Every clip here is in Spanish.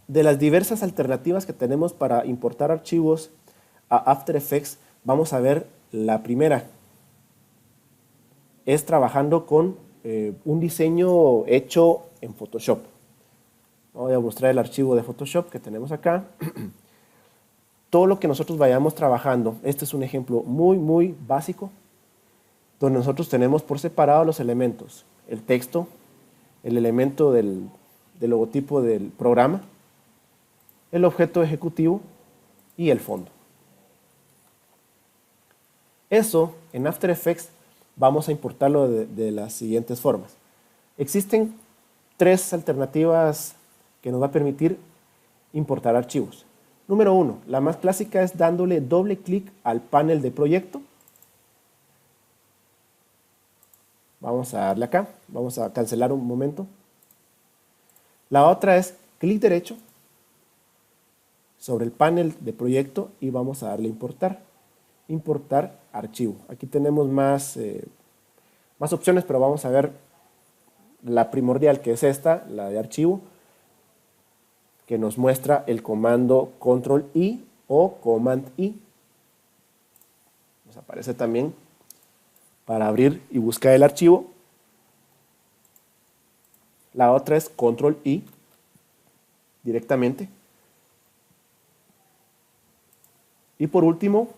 de las diversas alternativas que tenemos para importar archivos a After Effects, vamos a ver la primera. Es trabajando con un diseño hecho en Photoshop. Voy a mostrar el archivo de Photoshop que tenemos acá. Todo lo que nosotros vayamos trabajando, este es un ejemplo muy básico, donde nosotros tenemos por separado los elementos, el texto, el elemento del logotipo del programa, el objeto ejecutivo y el fondo. Eso en After Effects vamos a importarlo de las siguientes formas. Existen tres alternativas que nos va a permitir importar archivos. Número 1, la más clásica es dándole doble clic al panel de proyecto. Vamos a darle acá, vamos a cancelar un momento. La otra es clic derecho sobre el panel de proyecto y vamos a darle importar. Importar archivo. Aquí tenemos más opciones, pero vamos a ver la primordial, que es esta, la de archivo, que nos muestra el comando Control-I o Command-I. Nos aparece también para abrir y buscar el archivo. La otra es Control-I directamente. Y por último,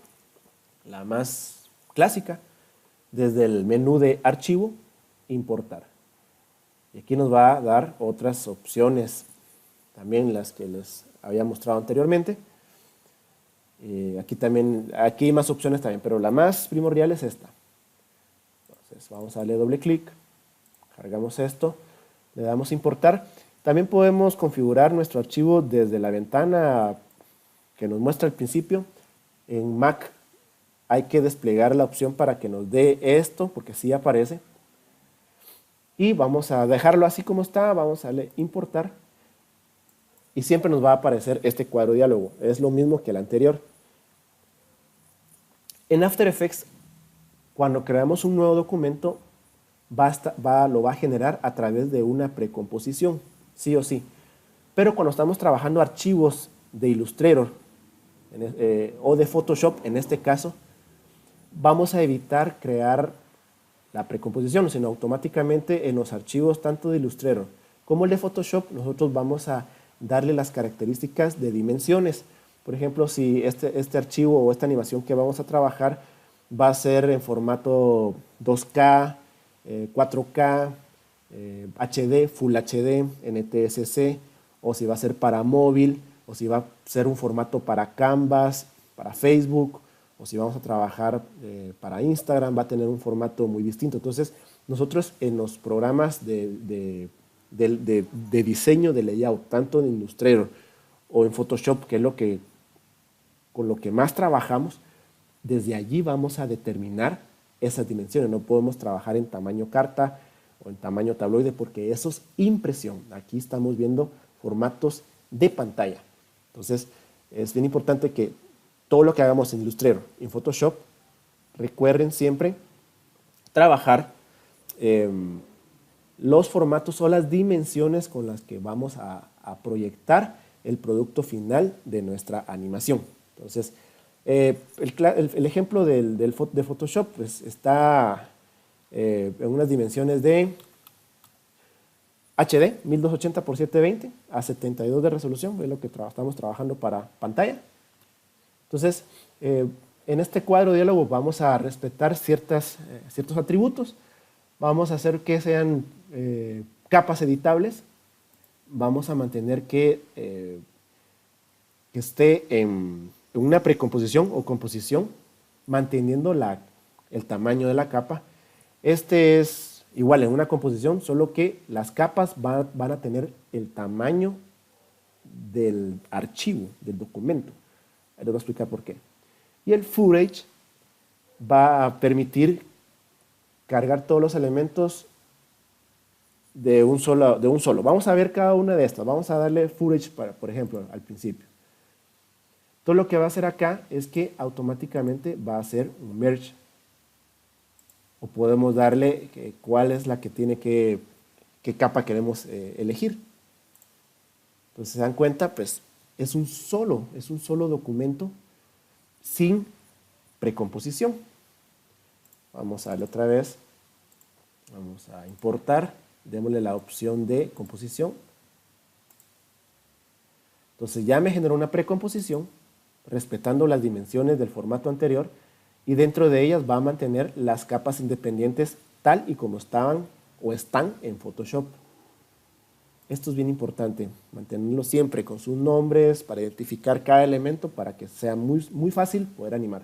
la más clásica, desde el menú de archivo, importar. Y aquí nos va a dar otras opciones, también las que les había mostrado anteriormente. Aquí hay más opciones también, pero la más primordial es esta. Entonces vamos a darle doble clic, cargamos esto, le damos importar. También podemos configurar nuestro archivo desde la ventana que nos muestra al principio. En Mac hay que desplegar la opción para que nos dé esto, porque sí aparece. Y vamos a dejarlo así como está, vamos a darle importar. Y siempre nos va a aparecer este cuadro de diálogo. Es lo mismo que el anterior. En After Effects, cuando creamos un nuevo documento, lo va a generar a través de una precomposición, sí o sí. Pero cuando estamos trabajando archivos de Illustrator o de Photoshop, en este caso, vamos a evitar crear la precomposición, sino automáticamente en los archivos tanto de Illustrator como el de Photoshop, nosotros vamos a darle las características de dimensiones. Por ejemplo, si este archivo o esta animación que vamos a trabajar va a ser en formato 2K, 4K, HD, Full HD, NTSC, o si va a ser para móvil, o si va a ser un formato para Canvas, para Facebook, o si vamos a trabajar para Instagram, va a tener un formato muy distinto. Entonces, nosotros en los programas de diseño de layout, tanto en Illustrator o en Photoshop, que es con lo que más trabajamos, desde allí vamos a determinar esas dimensiones. No podemos trabajar en tamaño carta o en tamaño tabloide porque eso es impresión. Aquí estamos viendo formatos de pantalla. Entonces, es bien importante que todo lo que hagamos en Illustrator, en Photoshop, recuerden siempre trabajar los formatos o las dimensiones con las que vamos a proyectar el producto final de nuestra animación. Entonces, el ejemplo de Photoshop pues, está en unas dimensiones de HD, 1280 x 720 a 72 de resolución, es lo que estamos trabajando para pantalla. Entonces, en este cuadro de diálogo vamos a respetar ciertos atributos, vamos a hacer que sean capas editables, vamos a mantener que esté en una precomposición o composición, manteniendo el tamaño de la capa. Este es igual en una composición, solo que las capas van a tener el tamaño del archivo, del documento. Les voy a explicar por qué. Y el footage va a permitir cargar todos los elementos de un solo. Vamos a ver cada una de estas. Vamos a darle footage, por ejemplo, al principio. Todo lo que va a hacer acá es que automáticamente va a hacer un merge. O podemos darle cuál es la que tiene qué capa queremos elegir. Entonces, se dan cuenta, pues es un solo documento sin precomposición. Vamos a darle otra vez, vamos a importar, démosle la opción de composición. Entonces ya me generó una precomposición respetando las dimensiones del formato anterior y dentro de ellas va a mantener las capas independientes tal y como estaban o están en Photoshop. Esto es bien importante, mantenerlo siempre con sus nombres para identificar cada elemento para que sea muy fácil poder animar.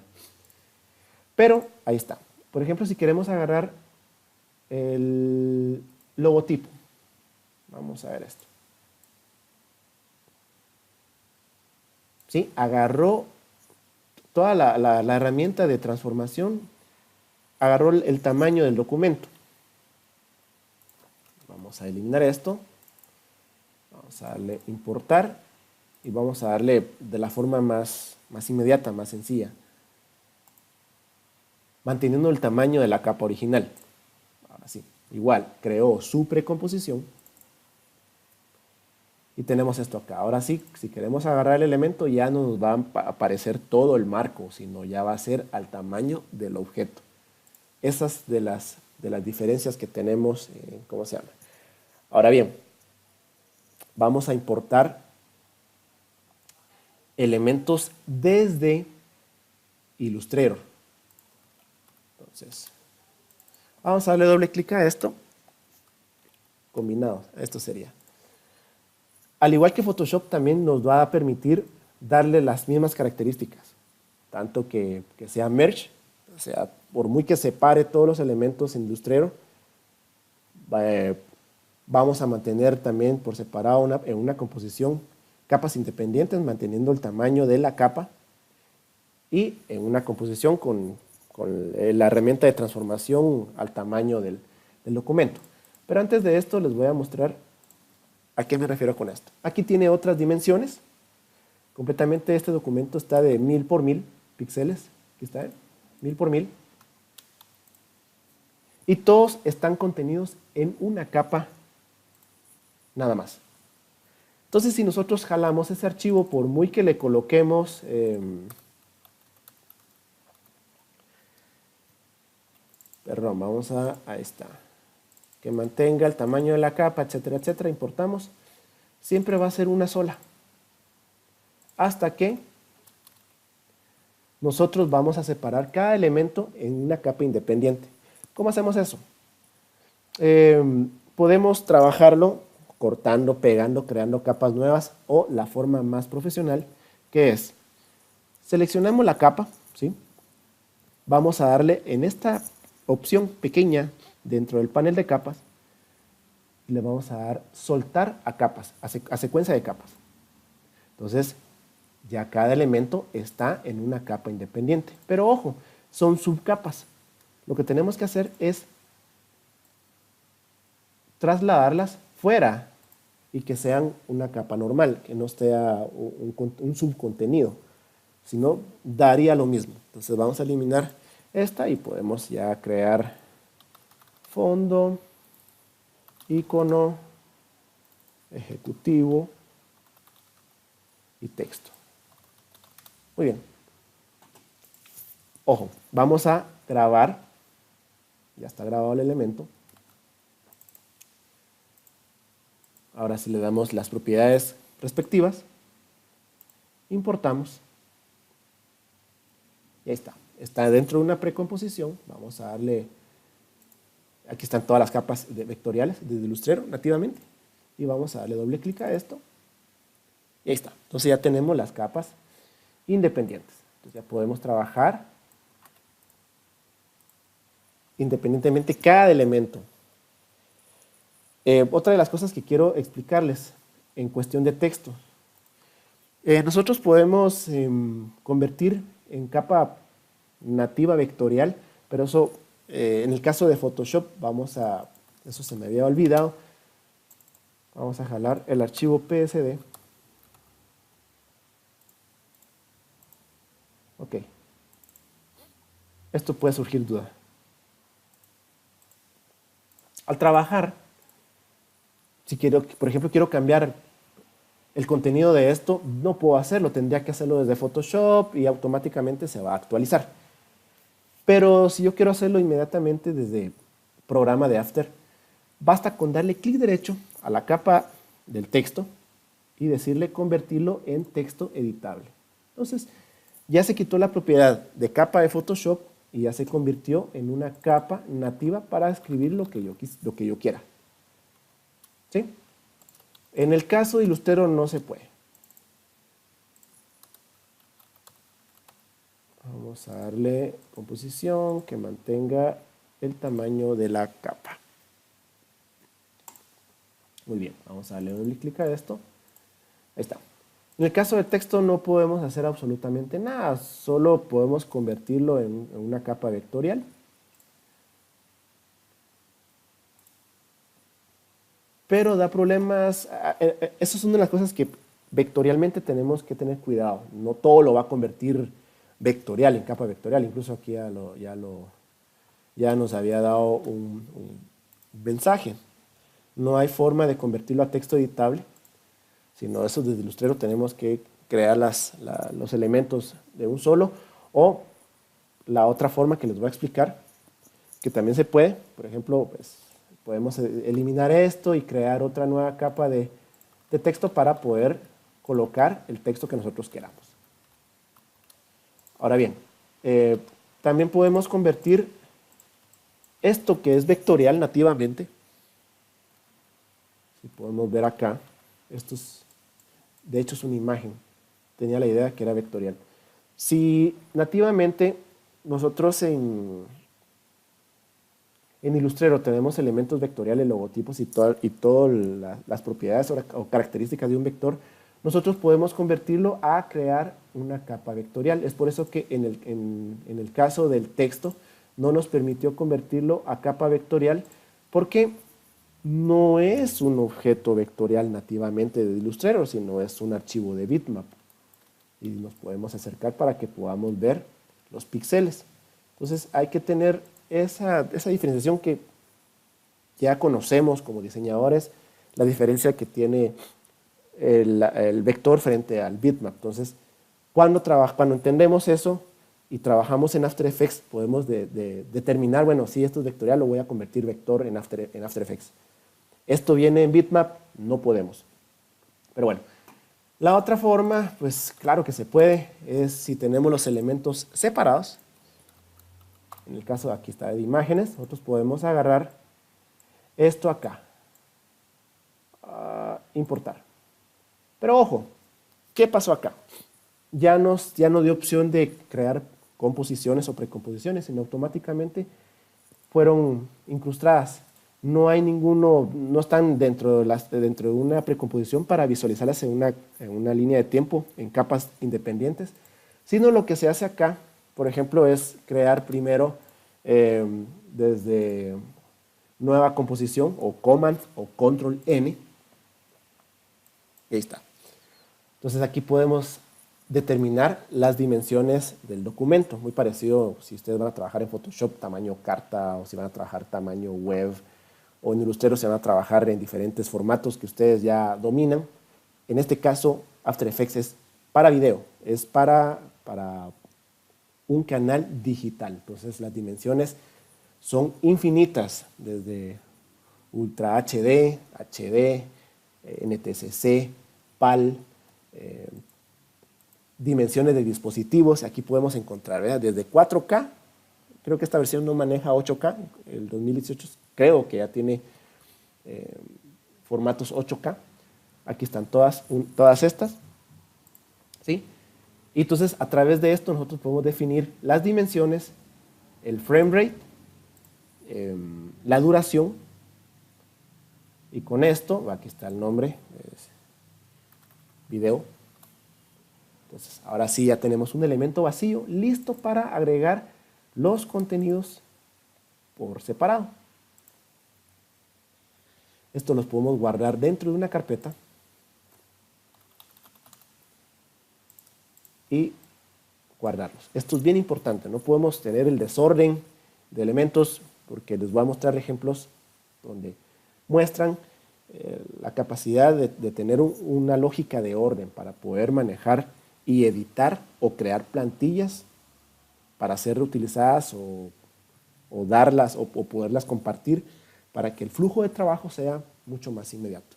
Pero ahí está. Por ejemplo, si queremos agarrar el logotipo, vamos a ver esto. ¿Sí? Agarró toda la herramienta de transformación, agarró el tamaño del documento. Vamos a eliminar esto. Vamos a darle importar y vamos a darle de la forma más inmediata, más sencilla, manteniendo el tamaño de la capa original. Ahora sí, igual, creó su precomposición y tenemos esto acá. Ahora sí, si queremos agarrar el elemento ya no nos va a aparecer todo el marco, sino ya va a ser al tamaño del objeto. Esas de las diferencias que tenemos, ¿cómo se llama? Ahora bien, vamos a importar elementos desde Illustrator. Entonces, vamos a darle doble clic a esto, combinado, esto sería. Al igual que Photoshop también nos va a permitir darle las mismas características, tanto que sea merge, o sea, por muy que separe todos los elementos en Illustrator, vamos a mantener también por separado en una composición capas independientes, manteniendo el tamaño de la capa, y en una composición con la herramienta de transformación al tamaño del documento. Pero antes de esto les voy a mostrar a qué me refiero con esto. Aquí tiene otras dimensiones. Completamente este documento está de 1000 por 1000 píxeles. Aquí está, 1000 por 1000. Y todos están contenidos en una capa nada más. Entonces, si nosotros jalamos ese archivo, por muy que le coloquemos perdón, vamos a esta, que mantenga el tamaño de la capa, etcétera, etcétera, importamos, siempre va a ser una sola, hasta que nosotros vamos a separar cada elemento en una capa independiente. ¿Cómo hacemos eso? Podemos trabajarlo cortando, pegando, creando capas nuevas, o la forma más profesional, que es, seleccionamos la capa, ¿sí? Vamos a darle en esta opción pequeña dentro del panel de capas, y le vamos a dar soltar a capas, a secuencia de capas. Entonces, ya cada elemento está en una capa independiente. Pero ojo, son subcapas. Lo que tenemos que hacer es trasladarlas fuera y que sean una capa normal, que no sea un subcontenido, sino daría lo mismo. Entonces vamos a eliminar esta y podemos ya crear fondo, icono, ejecutivo y texto. Muy bien. Ojo, vamos a grabar, ya está grabado el elemento. Ahora si le damos las propiedades respectivas, importamos. Y ahí está. Está dentro de una precomposición. Vamos a darle, aquí están todas las capas vectoriales desde Illustrator nativamente. Y vamos a darle doble clic a esto. Y ahí está. Entonces ya tenemos las capas independientes. Entonces ya podemos trabajar independientemente cada elemento. Otra de las cosas que quiero explicarles en cuestión de texto. Nosotros podemos convertir en capa nativa vectorial, pero eso en el caso de Photoshop eso se me había olvidado. Vamos a jalar el archivo PSD. Ok. Esto puede surgir duda. Al trabajar, si quiero, por ejemplo, quiero cambiar el contenido de esto no puedo hacerlo, tendría que hacerlo desde Photoshop y automáticamente se va a actualizar. Pero si yo quiero hacerlo inmediatamente desde programa de After, basta con darle clic derecho a la capa del texto y decirle convertirlo en texto editable. Entonces, ya se quitó la propiedad de capa de Photoshop y ya se convirtió en una capa nativa para escribir lo que yo quiera. ¿Sí? En el caso de Illustrator no se puede. Vamos a darle composición que mantenga el tamaño de la capa. Muy bien, vamos a darle un clic a esto. Ahí está. En el caso del texto no podemos hacer absolutamente nada, solo podemos convertirlo en una capa vectorial. Pero da problemas, eso es una de las cosas que vectorialmente tenemos que tener cuidado. No todo lo va a convertir vectorial, en capa vectorial, incluso aquí ya nos había dado un mensaje. No hay forma de convertirlo a texto editable, sino eso desde Illustrator tenemos que crear los elementos de un solo, o la otra forma que les voy a explicar, que también se puede, por ejemplo, pues, podemos eliminar esto y crear otra nueva capa de texto para poder colocar el texto que nosotros queramos. Ahora bien, también podemos convertir esto que es vectorial nativamente. Si podemos ver acá, de hecho es una imagen, tenía la idea que era vectorial. Si nativamente nosotros en Illustrator tenemos elementos vectoriales, logotipos y todas las propiedades o características de un vector, nosotros podemos convertirlo a crear una capa vectorial. Es por eso que en el caso del texto no nos permitió convertirlo a capa vectorial, porque no es un objeto vectorial nativamente de Illustrator, sino es un archivo de bitmap. Y nos podemos acercar para que podamos ver los píxeles. Entonces hay que tener esa diferenciación que ya conocemos como diseñadores, la diferencia que tiene el vector frente al bitmap. Entonces, cuando entendemos eso y trabajamos en After Effects, podemos determinar, bueno, si esto es vectorial, lo voy a convertir vector en After Effects. Esto viene en bitmap, no podemos. Pero bueno, la otra forma, pues claro que se puede, es si tenemos los elementos separados. En el caso aquí está de imágenes, nosotros podemos agarrar esto acá, importar. Pero ojo, ¿qué pasó acá? Ya no dio opción de crear composiciones o precomposiciones, sino automáticamente fueron incrustadas. No hay no están dentro de una precomposición para visualizarlas en una línea de tiempo, en capas independientes, sino lo que se hace acá, por ejemplo, es crear primero desde nueva composición o Command o Control N. Y ahí está. Entonces aquí podemos determinar las dimensiones del documento, muy parecido si ustedes van a trabajar en Photoshop tamaño carta, o si van a trabajar tamaño web, o en Illustrator se van a trabajar en diferentes formatos que ustedes ya dominan. En este caso, After Effects es para video, es para un canal digital. Entonces las dimensiones son infinitas, desde Ultra HD, HD, NTSC, PAL, dimensiones de dispositivos. Aquí podemos encontrar, ¿verdad? Desde 4K, creo que esta versión no maneja 8K, el 2018 creo que ya tiene formatos 8K. Aquí están todas estas, ¿sí? Y entonces a través de esto nosotros podemos definir las dimensiones, el frame rate, la duración, y con esto, aquí está el nombre, video. Entonces ahora sí ya tenemos un elemento vacío listo para agregar los contenidos por separado. Esto los podemos guardar dentro de una carpeta y guardarlos. Esto es bien importante, no podemos tener el desorden de elementos, porque les voy a mostrar ejemplos donde muestran la capacidad de tener una lógica de orden para poder manejar y editar o crear plantillas para ser reutilizadas o darlas o poderlas compartir para que el flujo de trabajo sea mucho más inmediato.